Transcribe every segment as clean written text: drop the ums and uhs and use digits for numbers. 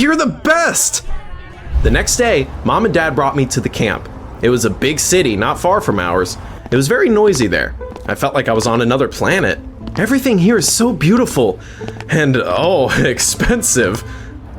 You're the best! The next day, Mom and Dad brought me to the camp. It was a big city, not far from ours. It was very noisy there. I felt like I was on another planet. Everything here is so beautiful and, expensive.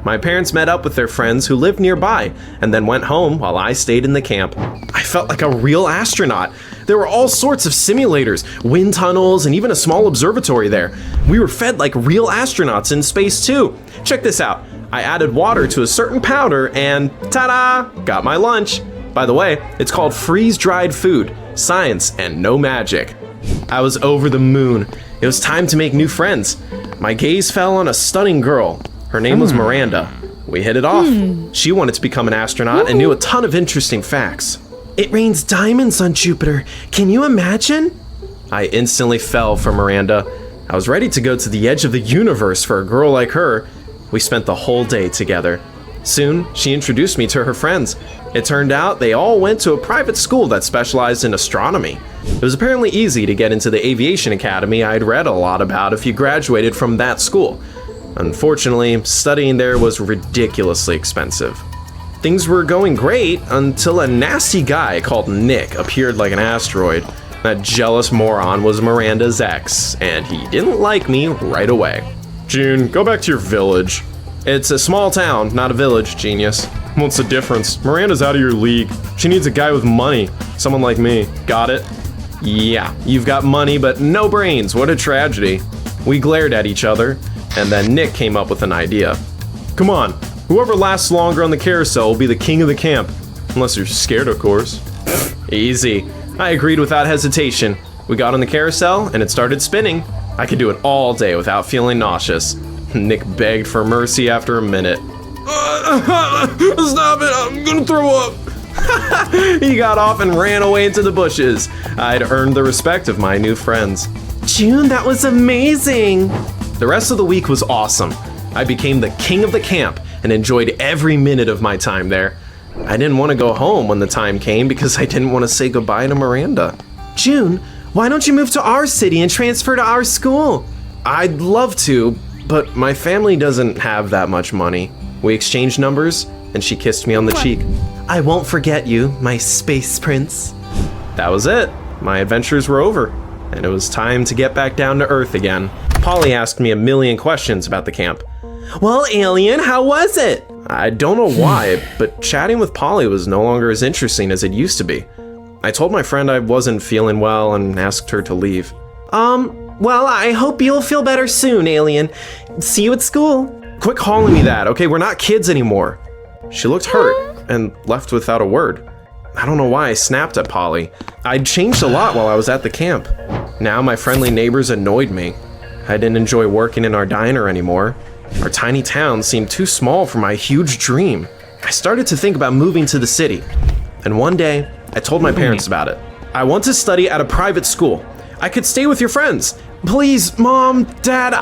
My parents met up with their friends who lived nearby and then went home while I stayed in the camp. I felt like a real astronaut. There were all sorts of simulators, wind tunnels, and even a small observatory there. We were fed like real astronauts in space too. Check this out. I added water to a certain powder and ta-da! Got my lunch. By the way, it's called freeze-dried food, science and no magic. I was over the moon. It was time to make new friends. My gaze fell on a stunning girl. Her name was Miranda. We hit it off. She wanted to become an astronaut and knew a ton of interesting facts. It rains diamonds on Jupiter. Can you imagine? I instantly fell for Miranda. I was ready to go to the edge of the universe for a girl like her. We spent the whole day together. Soon, she introduced me to her friends. It turned out they all went to a private school that specialized in astronomy. It was apparently easy to get into the aviation academy I'd read a lot about if you graduated from that school. Unfortunately, studying there was ridiculously expensive. Things were going great until a nasty guy called Nick appeared like an asteroid. That jealous moron was Miranda's ex, and he didn't like me right away. June, go back to your village. It's a small town, not a village, genius. What's the difference? Miranda's out of your league. She needs a guy with money. Someone like me. Got it? Yeah, you've got money, but no brains. What a tragedy. We glared at each other, and then Nick came up with an idea. Come on, whoever lasts longer on the carousel will be the king of the camp. Unless you're scared, of course. Easy. I agreed without hesitation. We got on the carousel, and it started spinning. I could do it all day without feeling nauseous. Nick begged for mercy after a minute. Stop it, I'm gonna throw up. He got off and ran away into the bushes. I'd earned the respect of my new friends. June, that was amazing. The rest of the week was awesome. I became the king of the camp and enjoyed every minute of my time there. I didn't want to go home when the time came because I didn't want to say goodbye to Miranda. June, why don't you move to our city and transfer to our school? I'd love to, but my family doesn't have that much money. We exchanged numbers, and she kissed me on the cheek. I won't forget you, my space prince. That was it. My adventures were over, and it was time to get back down to Earth again. Polly asked me a million questions about the camp. Well, alien, how was it? I don't know why, but chatting with Polly was no longer as interesting as it used to be. I told my friend I wasn't feeling well and asked her to leave. Well, I hope you'll feel better soon, alien. See you at school. Quit calling me that, okay? We're not kids anymore. She looked hurt and left without a word. I don't know why I snapped at Polly. I'd changed a lot while I was at the camp. Now my friendly neighbors annoyed me. I didn't enjoy working in our diner anymore. Our tiny town seemed too small for my huge dream. I started to think about moving to the city. And one day, I told my parents about it. I want to study at a private school. I could stay with your friends. Please, Mom, Dad,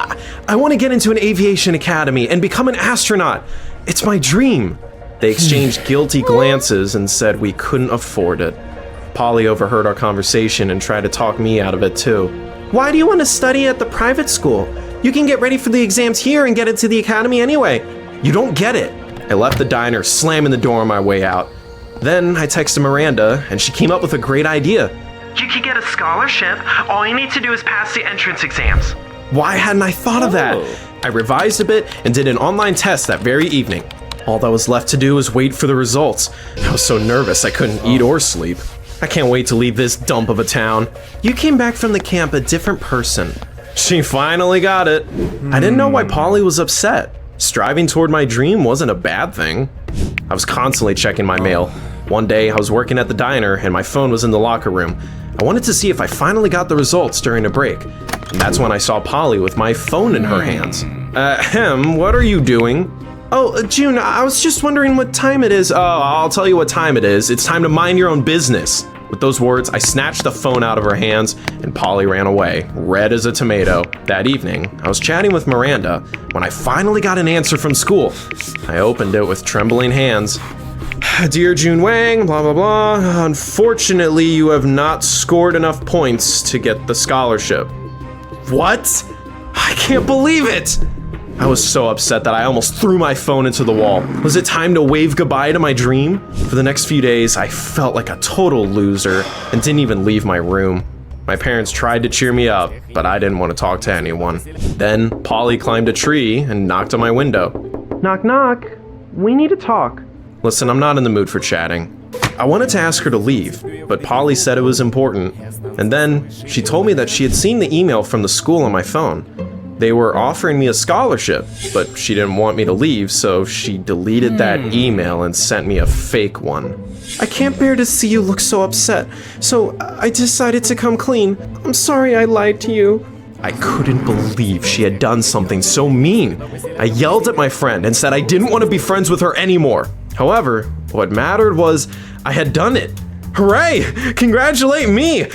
I want to get into an aviation academy and become an astronaut. It's my dream. They exchanged guilty glances and said we couldn't afford it. Polly overheard our conversation and tried to talk me out of it too. Why do you want to study at the private school? You can get ready for the exams here and get into the academy anyway. You don't get it. I left the diner, slamming the door on my way out. Then I texted Miranda, and she came up with a great idea. You can get a scholarship. All you need to do is pass the entrance exams. Why hadn't I thought of that? I revised a bit and did an online test that very evening. All that was left to do was wait for the results. I was so nervous I couldn't eat or sleep. I can't wait to leave this dump of a town. You came back from the camp a different person. She finally got it. I didn't know why Polly was upset. Striving toward my dream wasn't a bad thing. I was constantly checking my mail. One day, I was working at the diner and my phone was in the locker room. I wanted to see if I finally got the results during a break. And that's when I saw Polly with my phone in her hands. What are you doing? Oh, June, I was just wondering what time it is. Oh, I'll tell you what time it is. It's time to mind your own business. With those words, I snatched the phone out of her hands and Polly ran away, red as a tomato. That evening, I was chatting with Miranda when I finally got an answer from school. I opened it with trembling hands. Dear June Wang, blah, blah, blah. Unfortunately, you have not scored enough points to get the scholarship. What? I can't believe it! I was so upset that I almost threw my phone into the wall. Was it time to wave goodbye to my dream? For the next few days, I felt like a total loser and didn't even leave my room. My parents tried to cheer me up, but I didn't want to talk to anyone. Then, Polly climbed a tree and knocked on my window. Knock, knock. We need to talk. Listen, I'm not in the mood for chatting. I wanted to ask her to leave, but Polly said it was important. And then, she told me that she had seen the email from the school on my phone. They were offering me a scholarship, but she didn't want me to leave, so she deleted that email and sent me a fake one. I can't bear to see you look so upset, so I decided to come clean. I'm sorry I lied to you. I couldn't believe she had done something so mean. I yelled at my friend and said I didn't want to be friends with her anymore. However, what mattered was I had done it. Hooray! Congratulate me!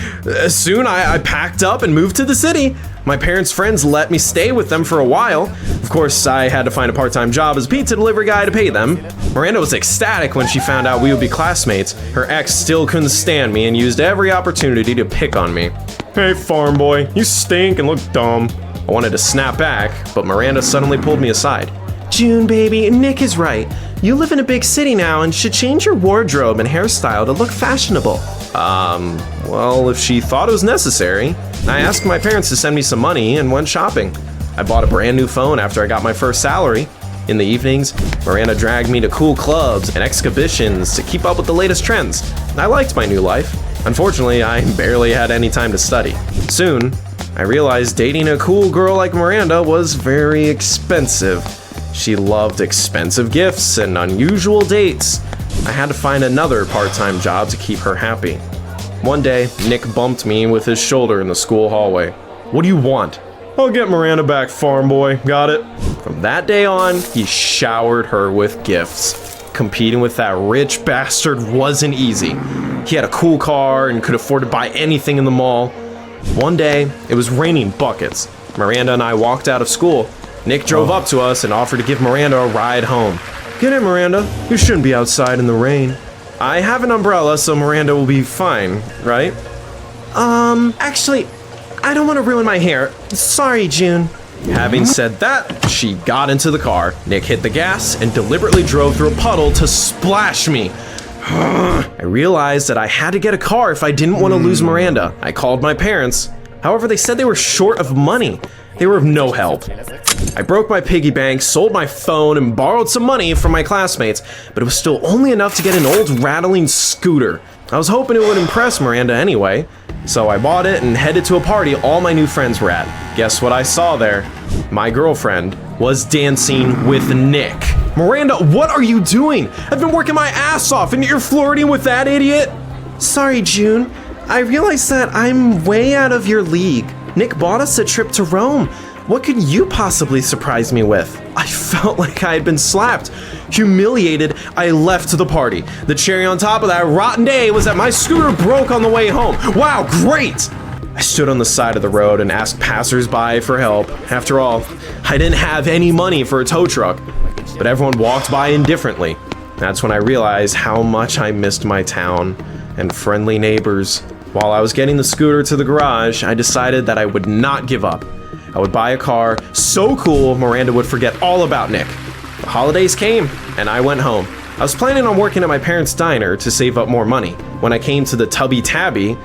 Soon I packed up and moved to the city. My parents' friends let me stay with them for a while. Of course, I had to find a part-time job as a pizza delivery guy to pay them. Miranda was ecstatic when she found out we would be classmates. Her ex still couldn't stand me and used every opportunity to pick on me. Hey, farm boy, you stink and look dumb. I wanted to snap back, but Miranda suddenly pulled me aside. June, baby, Nick is right. You live in a big city now and should change your wardrobe and hairstyle to look fashionable. Well, if she thought it was necessary. I asked my parents to send me some money and went shopping. I bought a brand new phone after I got my first salary. In the evenings, Miranda dragged me to cool clubs and exhibitions to keep up with the latest trends. I liked my new life. Unfortunately, I barely had any time to study. Soon, I realized dating a cool girl like Miranda was very expensive. She loved expensive gifts and unusual dates. I had to find another part-time job to keep her happy. One day, Nick bumped me with his shoulder in the school hallway. What do you want? I'll get Miranda back, farm boy. Got it? From that day on, he showered her with gifts. Competing with that rich bastard wasn't easy. He had a cool car and could afford to buy anything in the mall. One day, it was raining buckets. Miranda and I walked out of school. Nick drove up to us and offered to give Miranda a ride home. Get in, Miranda. You shouldn't be outside in the rain. I have an umbrella, so Miranda will be fine, right? Actually, I don't want to ruin my hair. Sorry, June. Having said that, she got into the car. Nick hit the gas and deliberately drove through a puddle to splash me. I realized that I had to get a car if I didn't want to lose Miranda. I called my parents. However, they said they were short of money. They were of no help. I broke my piggy bank, sold my phone, and borrowed some money from my classmates, but it was still only enough to get an old rattling scooter. I was hoping it would impress Miranda anyway, so I bought it and headed to a party all my new friends were at. Guess what I saw there? My girlfriend was dancing with Nick. Miranda, what are you doing? I've been working my ass off and you're flirting with that idiot? Sorry, June. I realized that I'm way out of your league. Nick bought us a trip to Rome. What could you possibly surprise me with? I felt like I had been slapped. Humiliated, I left the party. The cherry on top of that rotten day was that my scooter broke on the way home. Wow, great! I stood on the side of the road and asked passersby for help. After all, I didn't have any money for a tow truck, but everyone walked by indifferently. That's when I realized how much I missed my town and friendly neighbors. While I was getting the scooter to the garage, I decided that I would not give up. I would buy a car so cool Miranda would forget all about Nick. The holidays came, and I went home. I was planning on working at my parents' diner to save up more money. When I came to the Tubby Tabby,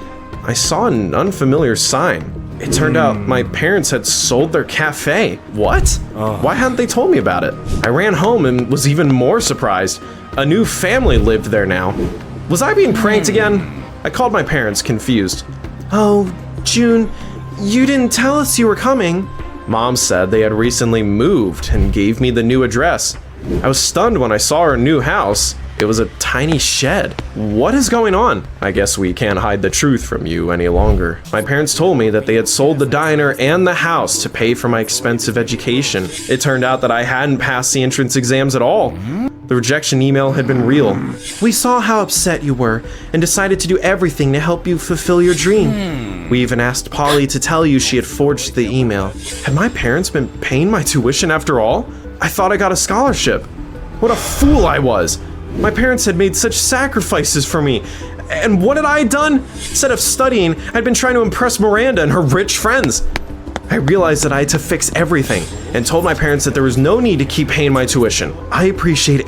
I saw an unfamiliar sign. It turned out my parents had sold their cafe. What? Why hadn't they told me about it? I ran home and was even more surprised. A new family lived there now. Was I being pranked again? I called my parents, confused. Oh, June, you didn't tell us you were coming. Mom said they had recently moved and gave me the new address. I was stunned when I saw our new house. It was a tiny shed. What is going on? I guess we can't hide the truth from you any longer. My parents told me that they had sold the diner and the house to pay for my expensive education. It turned out that I hadn't passed the entrance exams at all. The rejection email had been real. We saw how upset you were and decided to do everything to help you fulfill your dream. We even asked Polly to tell you she had forged the email. Had my parents been paying my tuition after all? I thought I got a scholarship. What a fool I was. My parents had made such sacrifices for me. And what had I done? Instead of studying, I'd been trying to impress Miranda and her rich friends. I realized that I had to fix everything and told my parents that there was no need to keep paying my tuition. I appreciate